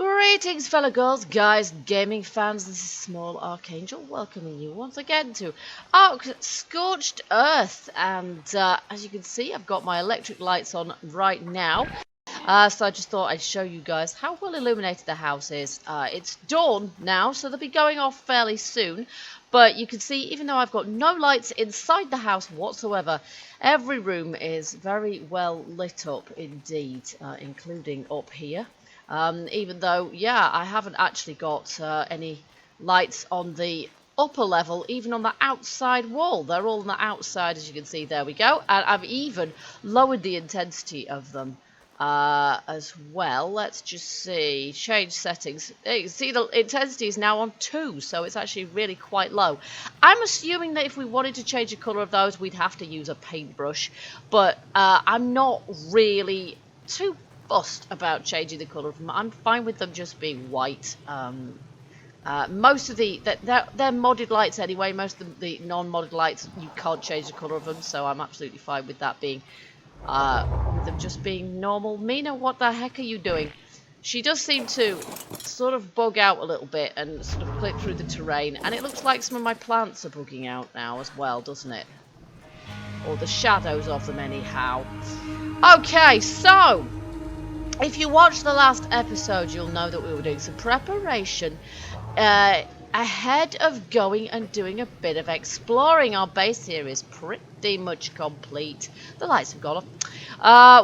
Greetings fellow girls, guys, gaming fans. This is Small Archangel welcoming you once again to ARK Scorched Earth. And as you can see, I've got my electric lights on right now. So I just thought I'd show you guys how well illuminated the house is. It's dawn now, so they'll be going off fairly soon. But you can see, even though I've got no lights inside the house whatsoever, every room is very well lit up indeed, including up here. Even though, yeah, I haven't actually got any lights on the upper level, even on the outside wall. They're all on the outside, as you can see. There we go. And I've even lowered the intensity of them as well. Let's just see. Change settings. You see, the intensity is now on 2, so it's actually really quite low. I'm assuming that if we wanted to change the colour of those, we'd have to use a paintbrush. But I'm not really too fussed about changing the colour of them. I'm fine with them just being white. Most of they're modded lights anyway. Most of the non-modded lights, you can't change the colour of them, so I'm absolutely fine with that being with them just being normal. Mina, what the heck are you doing? She does seem to sort of bug out a little bit and sort of clip through the terrain, and it looks like some of my plants are bugging out now as well, doesn't it? Or the shadows of them anyhow. Okay, so if you watched the last episode, you'll know that we were doing some preparation ahead of going and doing a bit of exploring. Our base here is pretty much complete. The lights have gone off.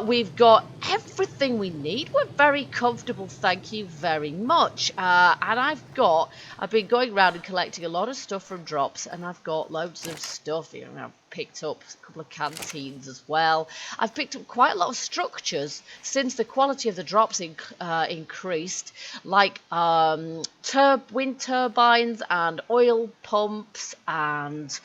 We've got everything we need. We're very comfortable, thank you very much. And I've been going around and collecting a lot of stuff from drops, and I've got loads of stuff here. I've picked up a couple of canteens as well. I've picked up quite a lot of structures since the quality of the drops increased, like wind turbines and oil pumps and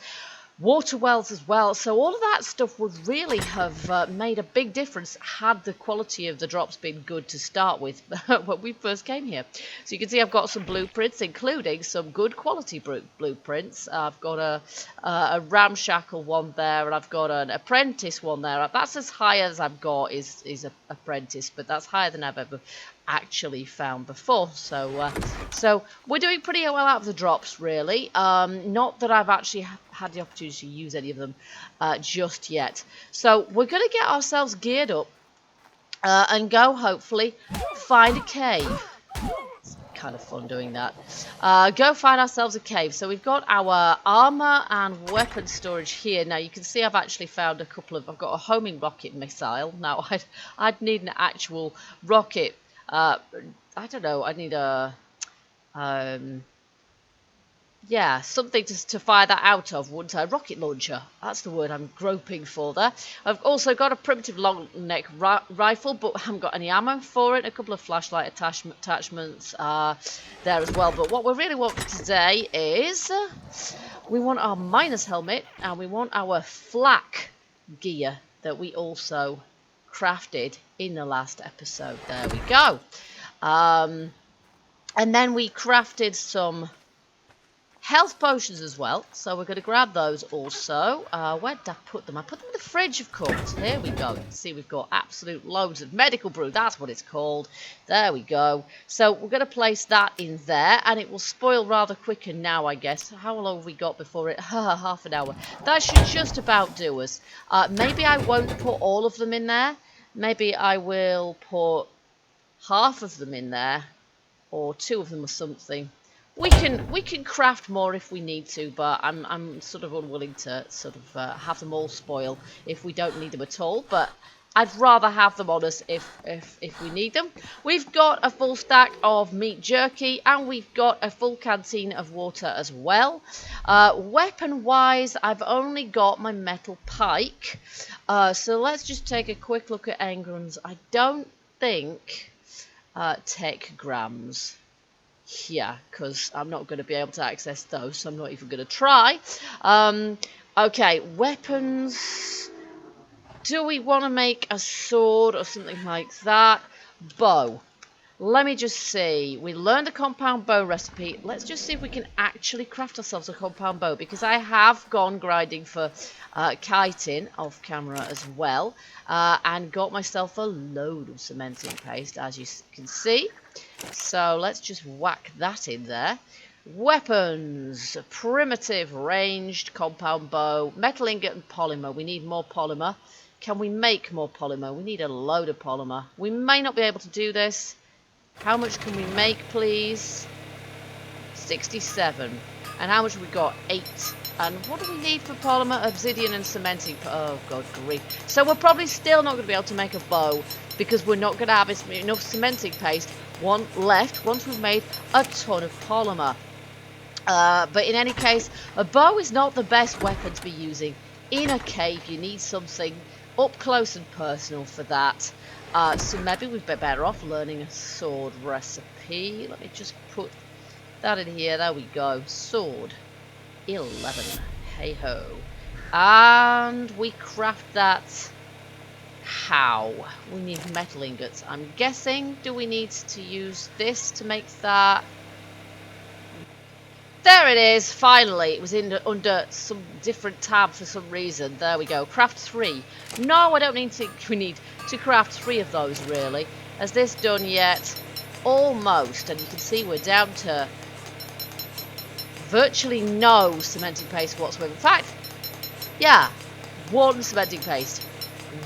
water wells as well. So all of that stuff would really have made a big difference had the quality of the drops been good to start with when we first came here. So you can see I've got some blueprints, including some good quality blueprints. I've got a ramshackle one there, and I've got an apprentice one there. That's as high as I've got is an apprentice, but that's higher than I've ever actually found before. So we're doing pretty well out of the drops, really. Not that I've actually had the opportunity to use any of them just yet. So we're going to get ourselves geared up and go hopefully find a cave. It's kind of fun doing that. Go find ourselves a cave. So we've got our armor and weapon storage here. Now you can see I've actually found a couple of. I've got a homing rocket missile. Now I'd need an actual rocket. I don't know. I need a yeah, something to fire that out of, wouldn't I? Rocket launcher. That's the word I'm groping for there. I've also got a primitive long neck rifle, but I haven't got any ammo for it. A couple of flashlight attachments there as well. But what we really want for today is we want our miner's helmet, and we want our flak gear that we also crafted in the last episode. There we go. And then we crafted some health potions as well, so we're going to grab those also. Where did I put them? I put them in the fridge, of course. Here we go. You can see we've got absolute loads of medical brew. That's what it's called. There we go. So we're going to place that in there, and it will spoil rather quicker now, I guess. How long have we got before it? Half an hour. That should just about do us. Maybe I won't put all of them in there. Maybe I will put half of them in there, or 2 of them or something. We can craft more if we need to, but I'm sort of unwilling to sort of have them all spoil if we don't need them at all. But I'd rather have them on us if we need them. We've got a full stack of meat jerky, and we've got a full canteen of water as well. Weapon-wise, I've only got my metal pike. So let's just take a quick look at engrams. I don't think tech grams. Yeah, because I'm not going to be able to access those, so I'm not even going to try. Okay, weapons. Do we want to make a sword or something like that? Bow. Let me just see. We learned a compound bow recipe. Let's just see if we can actually craft ourselves a compound bow, because I have gone grinding for chitin off camera as well, and got myself a load of cementing paste, as you can see. So let's just whack that in there. Weapons, primitive ranged compound bow, metal ingot and polymer. We need more polymer. Can we make more polymer? We need a load of polymer. We may not be able to do this. How much can we make, please? 67. And how much have we got? 8. And what do we need for polymer? Obsidian and cementing. Oh, God grief. So we're probably still not going to be able to make a bow, because we're not going to have enough cementing paste left once we've made a ton of polymer. But in any case, a bow is not the best weapon to be using in a cave. You need something up close and personal for that. So maybe we'd be better off learning a sword recipe. Let me just put that in here. There we go. Sword. 11. Hey-ho. And we craft that. How? We need metal ingots. I'm guessing, do we need to use this to make that? There it is, finally. It was under some different tab for some reason. There we go. Craft 3. No, I don't think we need to craft 3 of those, really. Has this done yet? Almost. And you can see we're down to virtually no cementing paste whatsoever. In fact, yeah, 1 cementing paste.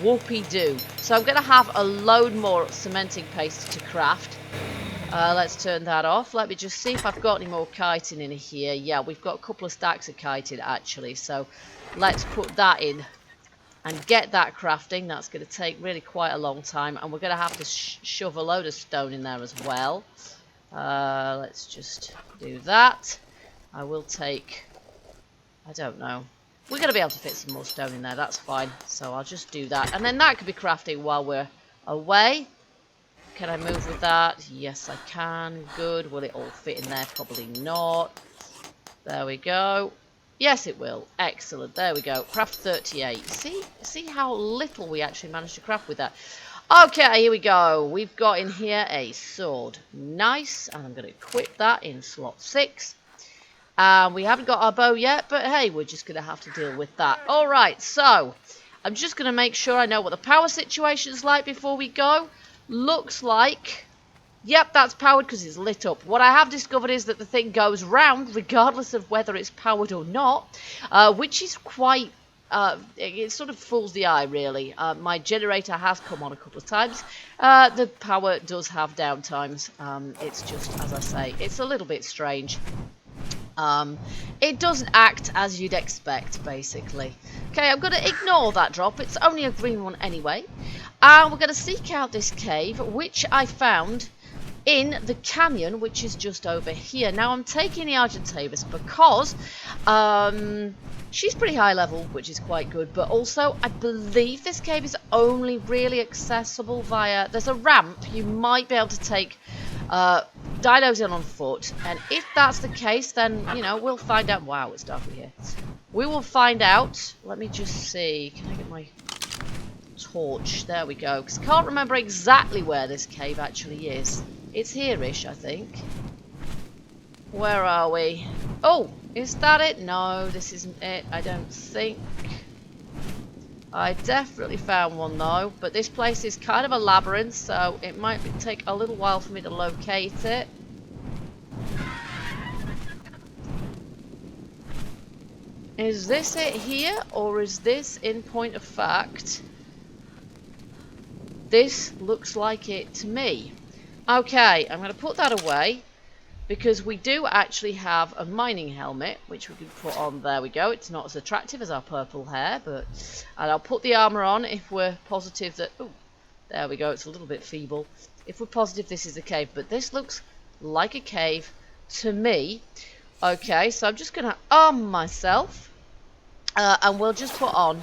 Whoopie-doo. So I'm going to have a load more cementing paste to craft. Let's turn that off. Let me just see if I've got any more chitin in here. Yeah, we've got a couple of stacks of chitin actually. So let's put that in and get that crafting. That's going to take really quite a long time. And we're going to have to shove a load of stone in there as well. Let's just do that. I will take, I don't know. We're going to be able to fit some more stone in there. That's fine. So I'll just do that. And then that could be crafting while we're away. Can I move with that? Yes, I can. Good. Will it all fit in there? Probably not. There we go. Yes, it will. Excellent. There we go. Craft 38. See how little we actually managed to craft with that. Okay, here we go. We've got in here a sword. Nice. And I'm going to equip that in slot 6. We haven't got our bow yet, but hey, we're just going to have to deal with that. Alright, so I'm just going to make sure I know what the power situation is like before we go. Looks like, yep, that's powered because it's lit up. What I have discovered is that the thing goes round regardless of whether it's powered or not, which is quite, it sort of fools the eye really. My generator has come on a couple of times. The power does have downtimes. It's just, as I say, it's a little bit strange. It doesn't act as you'd expect, basically. Okay, I'm going to ignore that drop. It's only a green one anyway. And we're going to seek out this cave, which I found in the canyon, which is just over here. Now, I'm taking the Argentavis because she's pretty high level, which is quite good. But also, I believe this cave is only really accessible via... There's a ramp. You might be able to take... dinos in on foot, and if that's the case, then you know we'll find out. Wow, it's dark in here. We will find out. Let me just see. Can I get my torch? There we go. Because I can't remember exactly where this cave actually is. It's here-ish, I think. Where are we? Oh, is that it? No, this isn't it. I don't think. I definitely found one though, but this place is kind of a labyrinth, so it might take a little while for me to locate it. Is this it here, or is this, in point of fact, this looks like it to me. Okay, I'm going to put that away. Because we do actually have a mining helmet, which we can put on. There we go. It's not as attractive as our purple hair, but... And I'll put the armour on if we're positive that... Oh, there we go. It's a little bit feeble. If we're positive this is a cave. But this looks like a cave to me. Okay, so I'm just going to arm myself. And we'll just put on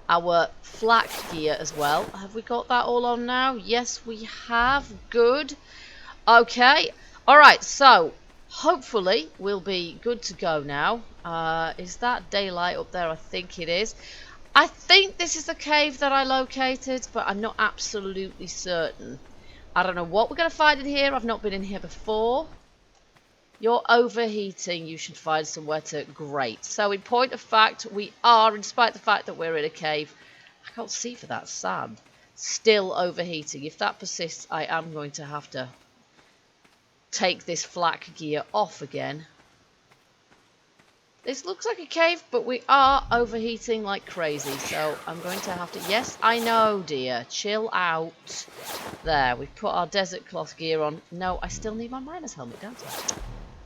our flak gear as well. Have we got that all on now? Yes, we have. Good. Okay. Alright, so hopefully we'll be good to go now. Is that daylight up there? I think it is. I think this is the cave that I located, but I'm not absolutely certain. I don't know what we're going to find in here. I've not been in here before. You're overheating. You should find somewhere to... Great. So in point of fact, we are, in spite of the fact that we're in a cave, I can't see for that sand, still overheating. If that persists, I am going to have to take this flak gear off again. This looks like a cave, but we are overheating like crazy, so I'm going to have to... Yes, I know, dear. Chill out. There, we've put our desert cloth gear on. No, I still need my miner's helmet, don't I?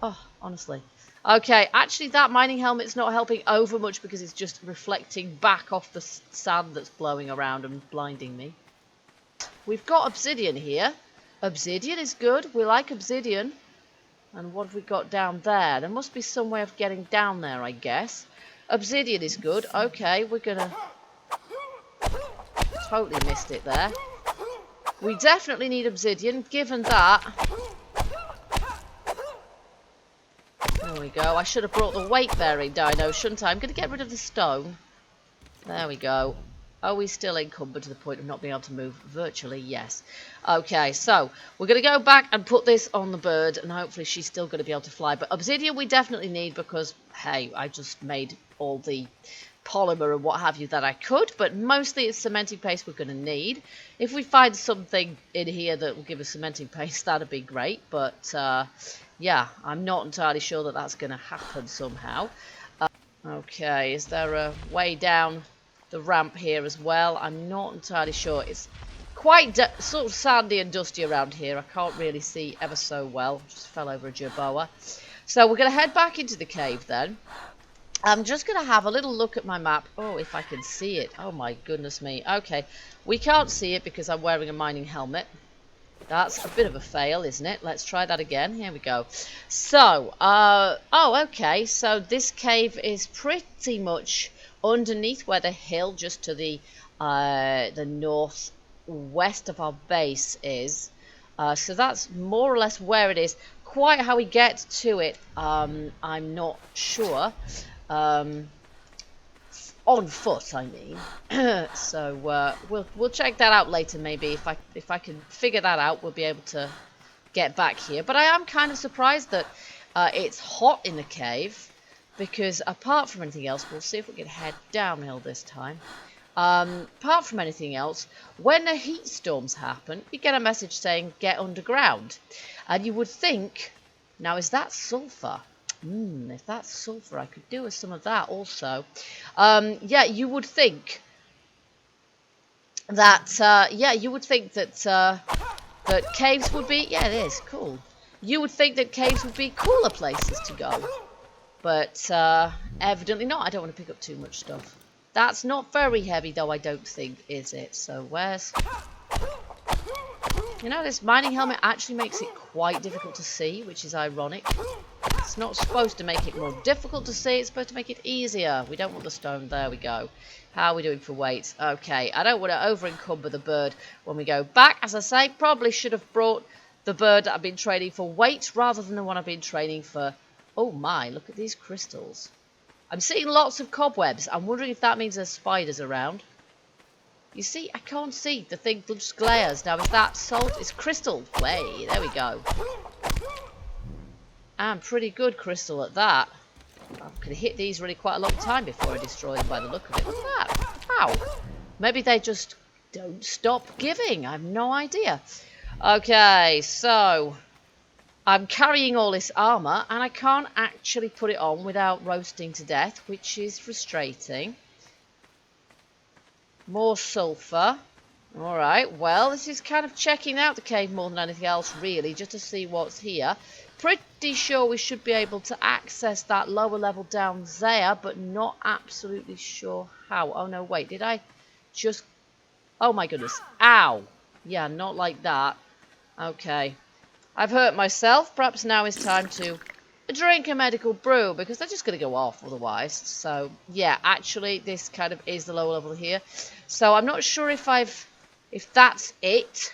Oh, honestly. Okay, actually that mining helmet's not helping over much because it's just reflecting back off the sand that's blowing around and blinding me. We've got obsidian here. Obsidian is good. We like obsidian. And what have we got down there? There must be some way of getting down there, I guess. Obsidian is good. Okay, we're gonna... Totally missed it there. We definitely need obsidian, given that... There we go. I should have brought the weight-bearing dino, shouldn't I? I'm going to get rid of the stone. There we go. Are we still encumbered to the point of not being able to move? Virtually, yes. Okay, so we're going to go back and put this on the bird, and hopefully she's still going to be able to fly. But obsidian we definitely need because, hey, I just made all the polymer and what have you that I could, but mostly it's cementing paste we're going to need. If we find something in here that will give us cementing paste, that'd be great. But, yeah, I'm not entirely sure that that's going to happen somehow. Okay, is there a way down the ramp here as well? I'm not entirely sure. It's quite sort of sandy and dusty around here. I can't really see ever so well. Just fell over a jerboa. So we're going to head back into the cave then. I'm just going to have a little look at my map. Oh, if I can see it. Oh my goodness me. Okay, we can't see it because I'm wearing a mining helmet. That's a bit of a fail, isn't it? Let's try that again. Here we go. So, oh, okay. So this cave is pretty much underneath where the hill just to the northwest of our base is. So that's more or less where it is. Quite how we get to it, I'm not sure. On foot, I mean. So we'll check that out later. Maybe if I can figure that out, we'll be able to get back here. But I am kind of surprised that it's hot in the cave, because apart from anything else, we'll see if we can head downhill this time. Apart from anything else, when the heat storms happen, you get a message saying get underground, and you would think, now is that sulfur? If that's sulfur, I could do with some of that also. Yeah, you would think that, yeah, you would think that, that caves would be, yeah, it is, cool. You would think that caves would be cooler places to go. But, evidently not. I don't want to pick up too much stuff. That's not very heavy, though, I don't think, is it? So, where's... You know, this mining helmet actually makes it quite difficult to see, which is ironic. It's not supposed to make it more difficult to see, it's supposed to make it easier. We don't want the stone. There we go. How are we doing for weight? Okay, I don't want to over-encumber the bird when we go back. As I say, probably should have brought the bird that I've been training for weight rather than the one I've been training for... Oh my, look at these crystals. I'm seeing lots of cobwebs. I'm wondering if that means there's spiders around. You see, I can't see. The thing just glares. Now, is that salt? It's crystal. Way, there we go. I'm pretty good crystal at that. I could hit these really quite a long time before I destroy them by the look of it. Look at that. Ow. Maybe they just don't stop giving. I have no idea. Okay, so... I'm carrying all this armour, and I can't actually put it on without roasting to death, which is frustrating. More sulphur. Alright, well, this is kind of checking out the cave more than anything else, really, just to see what's here. Pretty sure we should be able to access that lower level down there, but not absolutely sure how. Oh, no, wait, did I just... Oh, my goodness. Ow. Yeah, not like that. Okay. I've hurt myself. Perhaps now is time to drink a medical brew, because they're just going to go off otherwise. So, yeah, actually, this kind of is the lower level here. So, I'm not sure if that's it.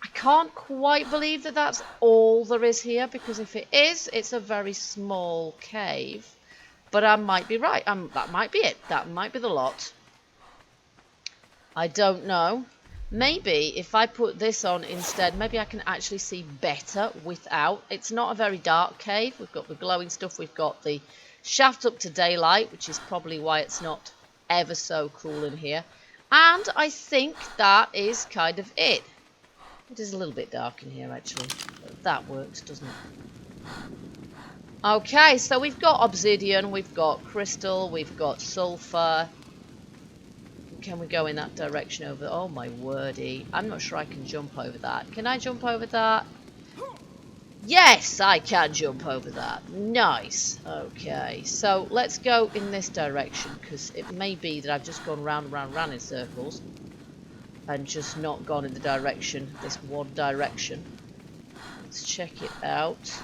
I can't quite believe that that's all there is here, because if it is, it's a very small cave. But I might be right. That might be it. That might be the lot. I don't know. Maybe if I put this on instead, maybe I can actually see better without. It's not a very dark cave. We've got the glowing stuff. We've got the shaft up to daylight, which is probably why it's not ever so cool in here. And I think that is kind of it. It is a little bit dark in here, actually. But that works, doesn't it? Okay, so we've got obsidian, we've got crystal, we've got sulfur. Can we go in that direction over? Oh my wordy. I'm not sure I can jump over that. Can I jump over that? Yes, I can jump over that. Nice. Okay, so let's go in this direction, because it may be that I've just gone round and round and round in circles and just not gone in the direction, this one direction. Let's check it out.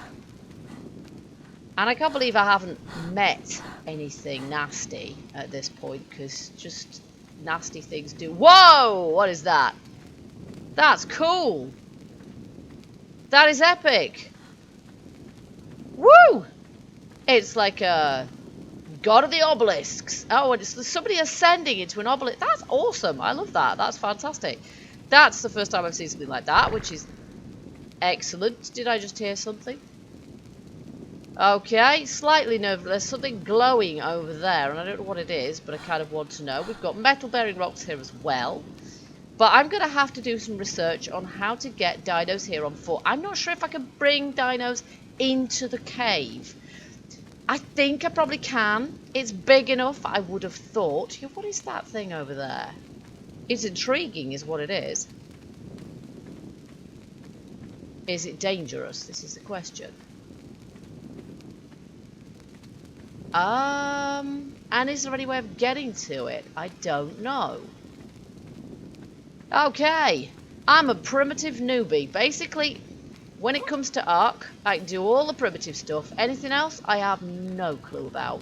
And I can't believe I haven't met anything nasty at this point, because just nasty things do. Whoa! What is that? That's cool. That is epic. Woo! It's like a god of the obelisks. Oh, and it's somebody ascending into an obelisk. That's awesome. I love that. That's fantastic. That's the first time I've seen something like that, which is excellent. Did I just hear something? Okay, slightly nervous. There's something glowing over there, and I don't know what it is, but I kind of want to know. We've got metal-bearing rocks here as well. But I'm going to have to do some research on how to get dinos here on foot. I'm not sure if I can bring dinos into the cave. I think I probably can. It's big enough, I would have thought. Yeah, what is that thing over there? It's intriguing is what it is. Is it dangerous? This is the question. And is there any way of getting to it? I don't know. Okay, I'm a primitive newbie. Basically, when it comes to ARK, I can do all the primitive stuff. Anything else, I have no clue about.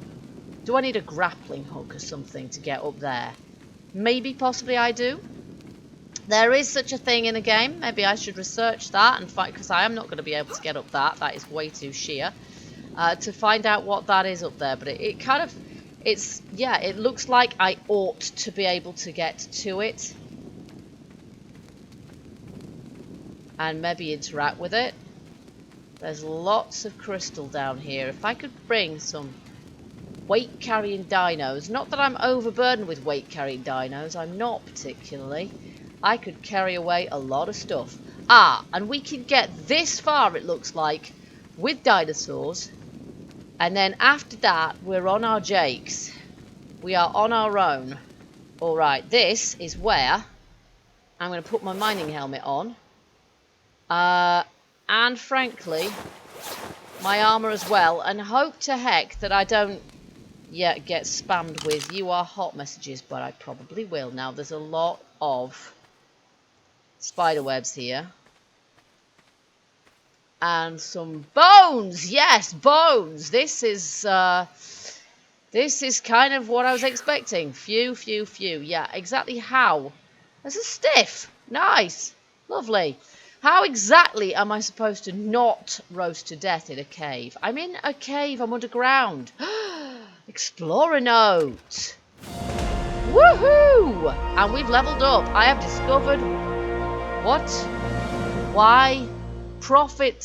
Do I need a grappling hook or something to get up there? Maybe, possibly I do. There is such a thing in the game. Maybe I should research that and find, because I am not going to be able to get up that. That is way too sheer. To find out what that is up there. But it kind of, yeah, it looks like I ought to be able to get to it. And maybe interact with it. There's lots of crystal down here. If I could bring some weight-carrying dinos, not that I'm overburdened with weight-carrying dinos, I'm not particularly. I could carry away a lot of stuff. Ah, and we can get this far, it looks like, with dinosaurs. And then after that, we're on our jakes. We are on our own. Alright, this is where I'm going to put my mining helmet on. And frankly, my armor as well, and hope to heck that I don't yet get spammed with "you are hot" messages, but I probably will. Now, there's a lot of spider webs here. And some bones! Yes, bones! This is kind of what I was expecting. Few. Yeah, exactly how? There's a stiff. Nice. Lovely. How exactly am I supposed to not roast to death in a cave? I'm in a cave. I'm underground. Explorer note. Woohoo! And we've leveled up. I have discovered why Prophet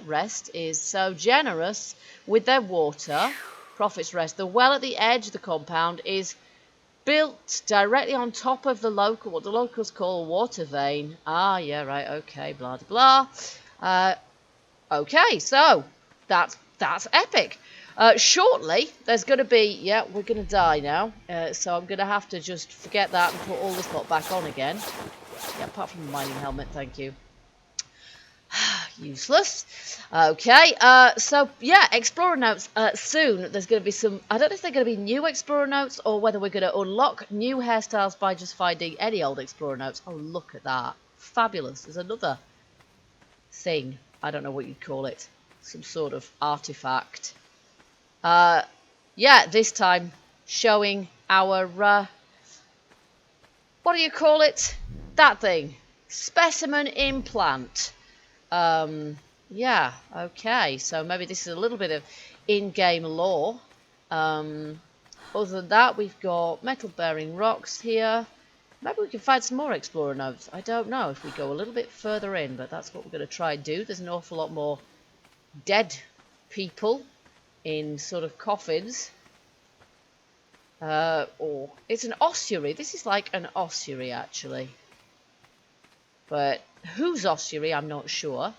Rest is so generous with their water. Prophet's Rest. The well at the edge of the compound is built directly on top of what the locals call a water vein. Ah, yeah, right, okay, blah, blah, blah. Okay, so that's epic. Shortly, there's going to be, yeah, we're going to die now. So I'm going to have to just forget that and put all this lot back on again. Yeah, apart from the mining helmet, thank you. Useless. Okay, so yeah, Explorer notes. Soon there's going to be some, I don't know if they're going to be new Explorer notes or whether we're going to unlock new hairstyles by just finding any old Explorer notes. Oh, look at that. Fabulous. There's another thing. I don't know what you'd call it. Some sort of artifact. Yeah, this time showing our, what do you call it? That thing. Specimen implant. Yeah, okay, so maybe this is a little bit of in-game lore. Other than that, we've got metal-bearing rocks here. Maybe we can find some more explorer notes. I don't know if we go a little bit further in, but that's what we're going to try and do. There's an awful lot more dead people in sort of coffins. Or it's an ossuary. This is like an ossuary, actually. But whose ossuary, I'm not sure.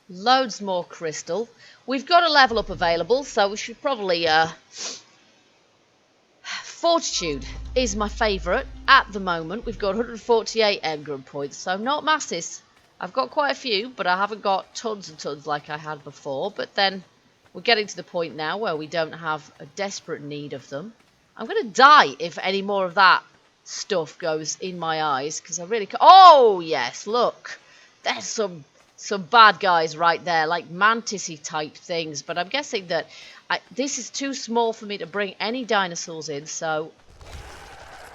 Loads more crystal. We've got a level up available, so we should probably... Fortitude is my favourite at the moment. We've got 148 engram points, so not masses. I've got quite a few, but I haven't got tons and tons like I had before. But then we're getting to the point now where we don't have a desperate need of them. I'm going to die if any more of that stuff goes in my eyes, because I really can't. Oh, yes, look. There's some bad guys right there, like mantis-y type things. But I'm guessing that this is too small for me to bring any dinosaurs in, so...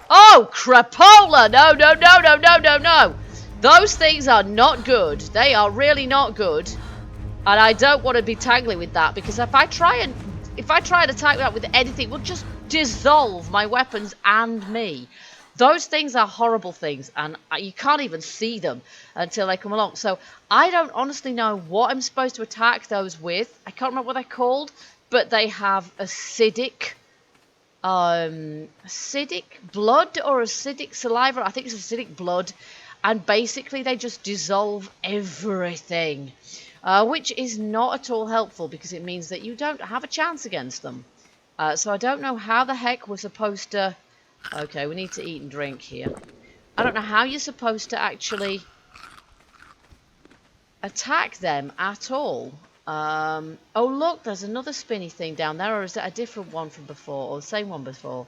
Oh, crapola! No, no, no, no, no, no, no! Those things are not good. They are really not good. And I don't want to be tangling with that, because if I try and attack that with anything, it will just dissolve my weapons and me. Those things are horrible things, and you can't even see them until they come along. So I don't honestly know what I'm supposed to attack those with. I can't remember what they're called, but they have acidic blood or acidic saliva. I think it's acidic blood, and basically they just dissolve everything, which is not at all helpful, because it means that you don't have a chance against them. So I don't know how the heck we're supposed to... Okay, we need to eat and drink here. I don't know how you're supposed to actually attack them at all. Oh, look, there's another spinny thing down there, or is that a different one from before, or the same one before?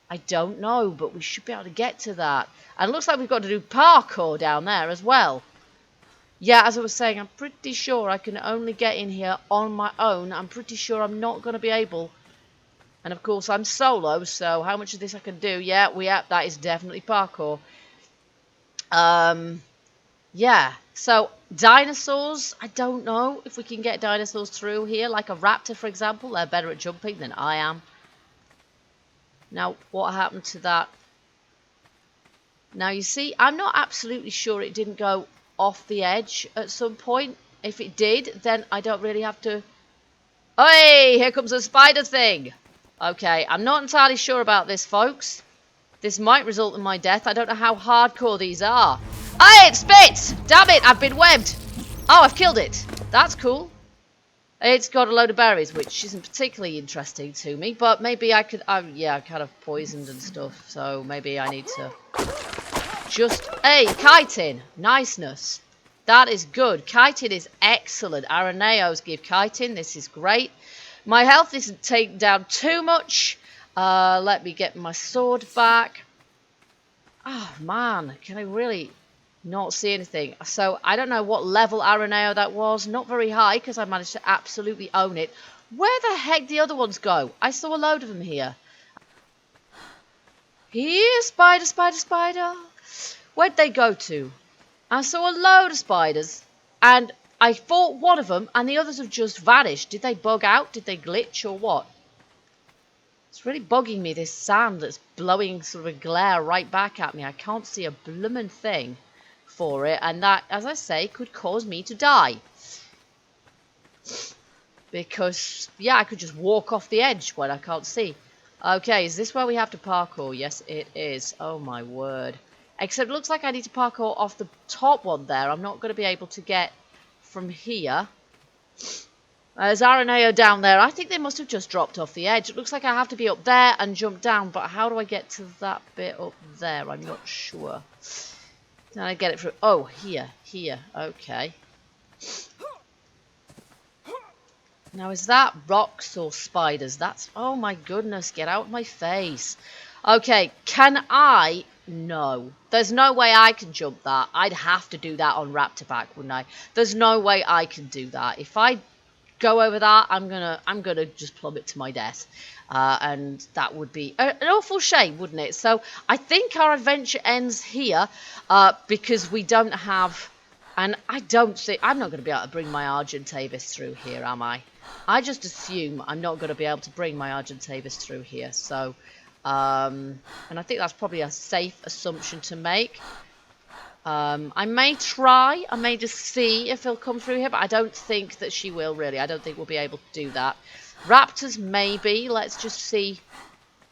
I don't know, but we should be able to get to that. And it looks like we've got to do parkour down there as well. Yeah, as I was saying, I'm pretty sure I can only get in here on my own. I'm pretty sure I'm not going to be able... And of course, I'm solo, so how much of this I can do? Yeah, that is definitely parkour. Yeah, so dinosaurs, I don't know if we can get dinosaurs through here. Like a raptor, for example, they're better at jumping than I am. Now, what happened to that? Now, you see, I'm not absolutely sure it didn't go off the edge at some point. If it did, then I don't really have to... Hey, here comes a spider thing! Okay, I'm not entirely sure about this, folks. This might result in my death. I don't know how hardcore these are. Hey, it spits! Damn it, I've been webbed! Oh, I've killed it. That's cool. It's got a load of berries, which isn't particularly interesting to me, but maybe I could... yeah, I'm kind of poisoned and stuff, so maybe I need to... Just... Hey, chitin! Niceness. That is good. Chitin is excellent. Araneos give chitin. This is great. My health isn't taken down too much. Let me get my sword back. Oh, man. Can I really not see anything? So, I don't know what level Araneo that was. Not very high, because I managed to absolutely own it. Where the heck did the other ones go? I saw a load of them here. Here, spider, spider, spider. Where'd they go to? I saw a load of spiders, and... I fought one of them, and the others have just vanished. Did they bug out? Did they glitch, or what? It's really bugging me, this sand that's blowing sort of a glare right back at me. I can't see a bloomin' thing for it, and that, as I say, could cause me to die. Because, yeah, I could just walk off the edge when I can't see. Okay, is this where we have to parkour? Yes, it is. Oh, my word. Except it looks like I need to parkour off the top one there. I'm not going to be able to get... from here. There's Araneo down there. I think they must have just dropped off the edge. It looks like I have to be up there and jump down, but how do I get to that bit up there? I'm not sure. Can I get it through? Oh, here. Okay. Now, is that rocks or spiders? That's... Oh my goodness, get out of my face. Okay, can I... No. There's no way I can jump that. I'd have to do that on Raptor Pack, wouldn't I? There's no way I can do that. If I go over that, I'm gonna just plummet to my death. And that would be an awful shame, wouldn't it? So I think our adventure ends here, because we don't have... And I don't think... I'm not going to be able to bring my Argentavis through here, am I? I just assume I'm not going to be able to bring my Argentavis through here. So And I think that's probably a safe assumption to make. I may try. I may just see if he'll come through here, but I don't think that she will, really. I don't think we'll be able to do that. Raptors, maybe. Let's just see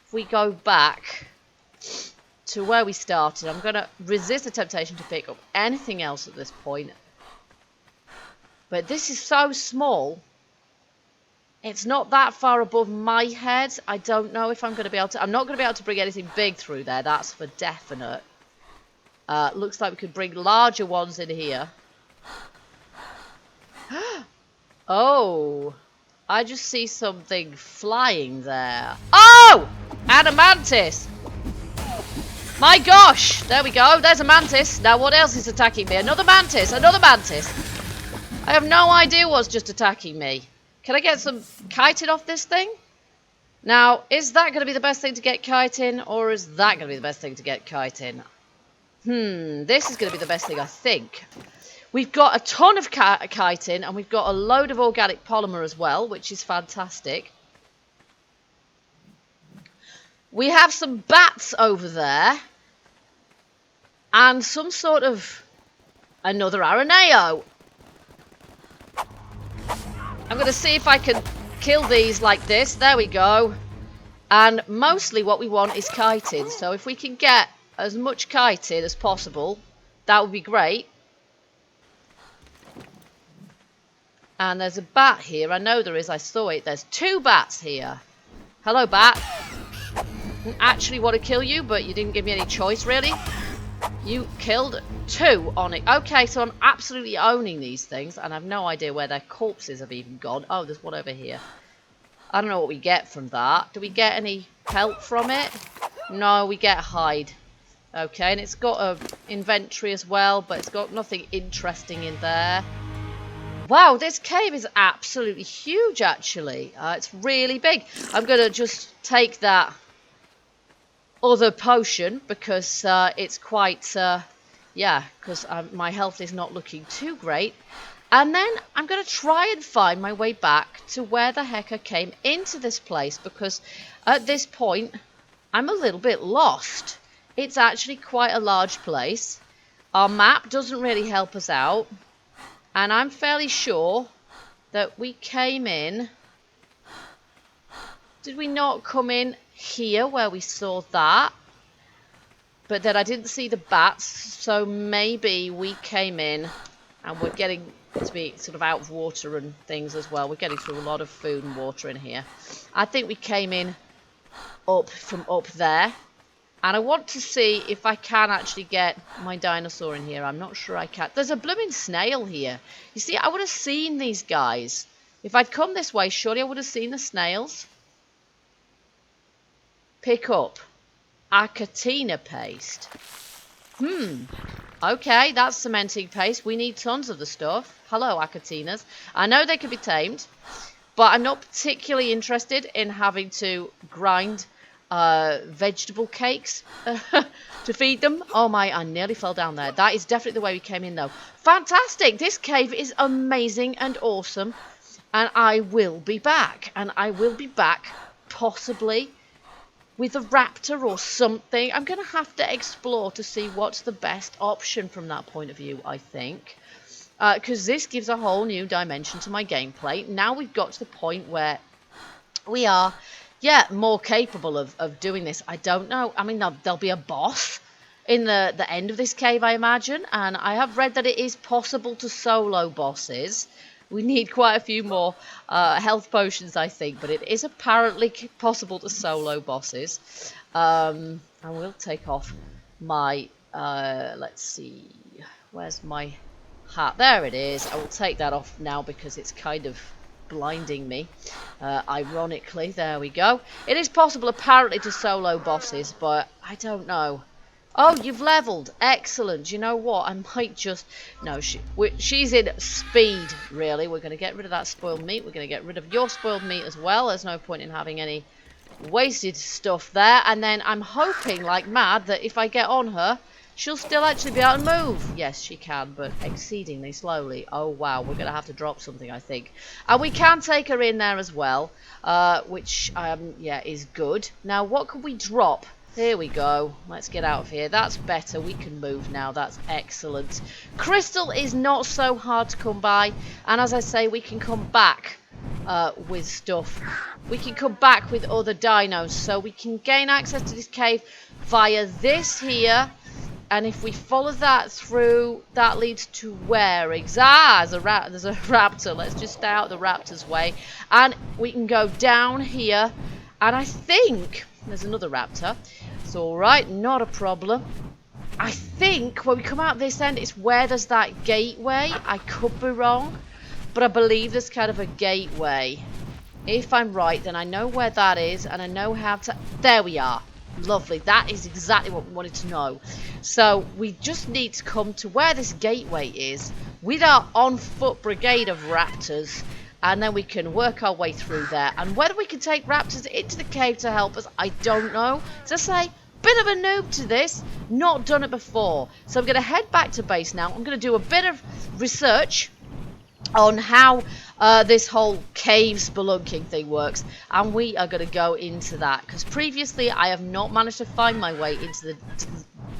if we go back to where we started. I'm going to resist the temptation to pick up anything else at this point. But this is so small. It's not that far above my head. I don't know if I'm going to be able to... I'm not going to be able to bring anything big through there. That's for definite. Looks like we could bring larger ones in here. Oh, I just see something flying there. Oh, and a mantis. My gosh, there we go. There's a mantis. Now what else is attacking me? Another mantis, another mantis. I have no idea what's just attacking me. Can I get some kiting off this thing? Now, is that going to be the best thing to get kiting, or is that going to be the best thing to get kiting? This is going to be the best thing, I think. We've got a ton of chitin, and we've got a load of organic polymer as well, which is fantastic. We have some bats over there, and some sort of another araneo. I'm going to see if I can kill these like this. There we go. And mostly what we want is chitin, so if we can get as much chitin as possible, that would be great. And there's a bat here. I know there is. I saw it. There's 2 bats here. Hello, bat. Didn't actually want to kill you, but you didn't give me any choice, really. You killed 2 on it. Okay, so I'm absolutely owning these things, and I have no idea where their corpses have even gone. Oh, there's one over here. I don't know what we get from that. Do we get any pelt from it? No, we get hide. Okay, and it's got an inventory as well, but it's got nothing interesting in there. Wow, this cave is absolutely huge, actually. It's really big. I'm going to just take that other potion because it's quite, yeah, because my health is not looking too great. And then I'm going to try and find my way back to where the heck I came into this place, because at this point, I'm a little bit lost. It's actually quite a large place. Our map doesn't really help us out. And I'm fairly sure that we came in... Did we not come in here where we saw that? But then I didn't see the bats, so maybe we came in and we're getting to be sort of out of water and things as well. We're getting through a lot of food and water in here. I think we came in up from up there. And I want to see if I can actually get my dinosaur in here. I'm not sure I can. There's a blooming snail here. You see, I would have seen these guys. If I'd come this way, surely I would have seen the snails. Pick up acatina paste. Okay, that's cementing paste. We need tons of the stuff. Hello, acatinas. I know they can be tamed, but I'm not particularly interested in having to grind vegetable cakes to feed them. Oh my, I nearly fell down there. That is definitely the way we came in, though. Fantastic. This cave is amazing and awesome. And I will be back. And I will be back possibly with a raptor or something. I'm going to have to explore to see what's the best option from that point of view, I think. Because this gives a whole new dimension to my gameplay. Now we've got to the point where we are... yeah, more capable of doing this. I don't know. I mean, there'll be a boss in the end of this cave, I imagine. And I have read that it is possible to solo bosses. We need quite a few more health potions, I think. But it is apparently possible to solo bosses. I will take off my... let's see. Where's my hat? There it is. I will take that off now because it's kind of... blinding me, ironically. There we go. It is possible apparently to solo bosses, but I don't know. Oh, you've leveled. Excellent. You know what? I might just... no, she's in speed, really. We're going to get rid of that spoiled meat. We're going to get rid of your spoiled meat as well. There's no point in having any wasted stuff there. And then I'm hoping like mad that if I get on her, she'll still actually be able to move. Yes, she can, but exceedingly slowly. Oh, wow. We're going to have to drop something, I think. And we can take her in there as well, which, yeah, is good. Now, what can we drop? Here we go. Let's get out of here. That's better. We can move now. That's excellent. Crystal is not so hard to come by. And as I say, we can come back with stuff. We can come back with other dinos. So we can gain access to this cave via this here. And if we follow that through, that leads to where? There's a raptor. Let's just stay out the raptor's way. And we can go down here. And I think there's another raptor. It's alright, not a problem. I think when we come out this end, it's where there's that gateway. I could be wrong, but I believe there's kind of a gateway. If I'm right, then I know where that is, and I know how to... There we are. Lovely. That is exactly what we wanted to know. So we just need to come to where this gateway is with our on-foot brigade of raptors. And then we can work our way through there. And whether we can take raptors into the cave to help us, I don't know. As I say, bit of a noob to this. Not done it before. So I'm going to head back to base now. I'm going to do a bit of research on how this whole cave spelunking thing works. And we are going to go into that. Because previously I have not managed to find my way into the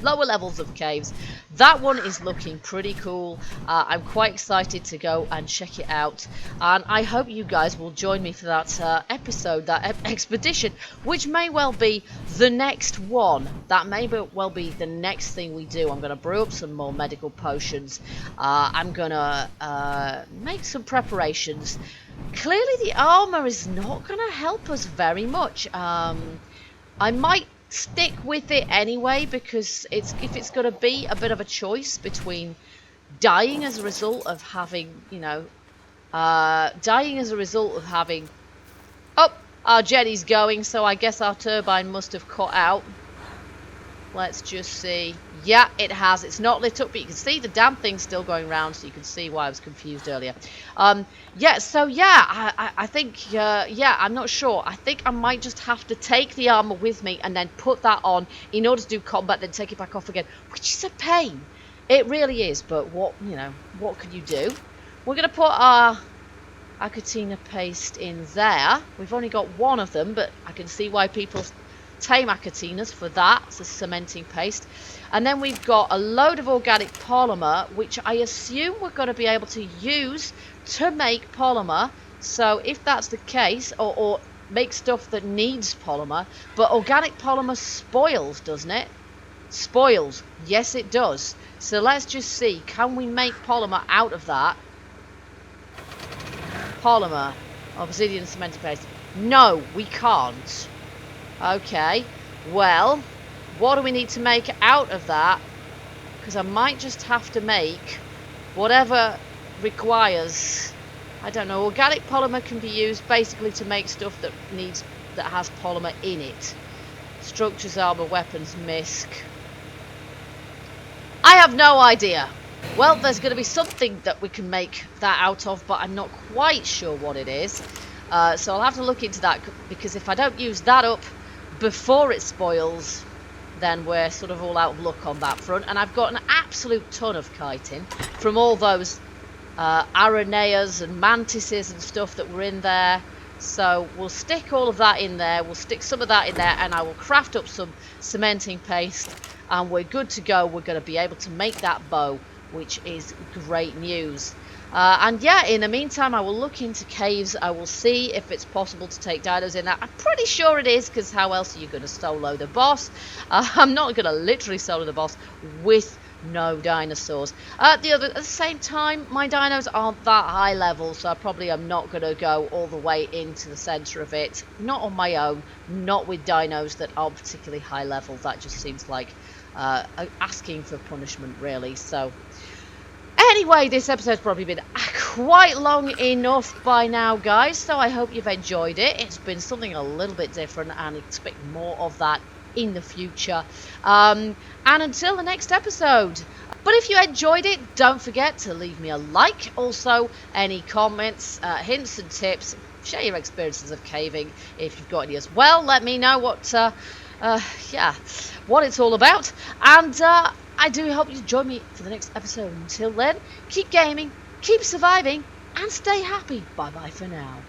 lower levels of caves. That one is looking pretty cool. I'm quite excited to go and check it out, and I hope you guys will join me for that episode, that expedition, which may well be the next one. That may well be the next thing we do. I'm going to brew up some more medical potions. I'm going to make some preparations. Clearly the armor is not going to help us very much. I might stick with it anyway, because if it's going to be a bit of a choice between dying as a result of having, you know, oh, our jetty's going, so I guess our turbine must have cut out. Let's just see. Yeah, it has. It's not lit up, but you can see the damn thing still going round, so you can see why I was confused earlier. Yeah, so yeah, I think, yeah, I'm not sure. I think I might just have to take the armor with me and then put that on in order to do combat, then take it back off again, which is a pain. It really is, but what, you know, what can you do? We're going to put our acatina paste in there. We've only got one of them, but I can see why people tame acatinas for that. It's a cementing paste. And then we've got a load of organic polymer, which I assume we're going to be able to use to make polymer. So if that's the case, or make stuff that needs polymer, but organic polymer spoils, doesn't it? Spoils. Yes, it does. So let's just see, can we make polymer out of that? Polymer. Obsidian cementing paste. No, we can't. Okay, well, what do we need to make out of that? Because I might just have to make whatever requires, I don't know, organic polymer can be used basically to make stuff that has polymer in it. Structures, armor, weapons, misc. I have no idea. Well, there's going to be something that we can make that out of, but I'm not quite sure what it is. So I'll have to look into that, because if I don't use that up before it spoils, then we're sort of all out of luck on that front. And I've got an absolute ton of chitin from all those araneas and mantises and stuff that were in there. So we'll stick all of that in there. We'll stick some of that in there, and I will craft up some cementing paste, and we're good to go. We're going to be able to make that bow, which is great news. And yeah, in the meantime, I will look into caves. I will see if it's possible to take dinos in there. I'm pretty sure it is, because how else are you going to solo the boss? I'm not going to literally solo the boss with no dinosaurs. At the same time, my dinos aren't that high level, so I probably am not going to go all the way into the centre of it. Not on my own, not with dinos that aren't particularly high level. That just seems like asking for punishment, really. So anyway, this episode's probably been quite long enough by now, guys, so I hope you've enjoyed it. It's been something a little bit different, and expect more of that in the future. And until the next episode. But if you enjoyed it, don't forget to leave me a like. Also, any comments, hints and tips. Share your experiences of caving if you've got any as well. Let me know what, yeah, what it's all about. And I do hope you join me for the next episode. Until then, keep gaming, keep surviving, and stay happy. Bye bye for now.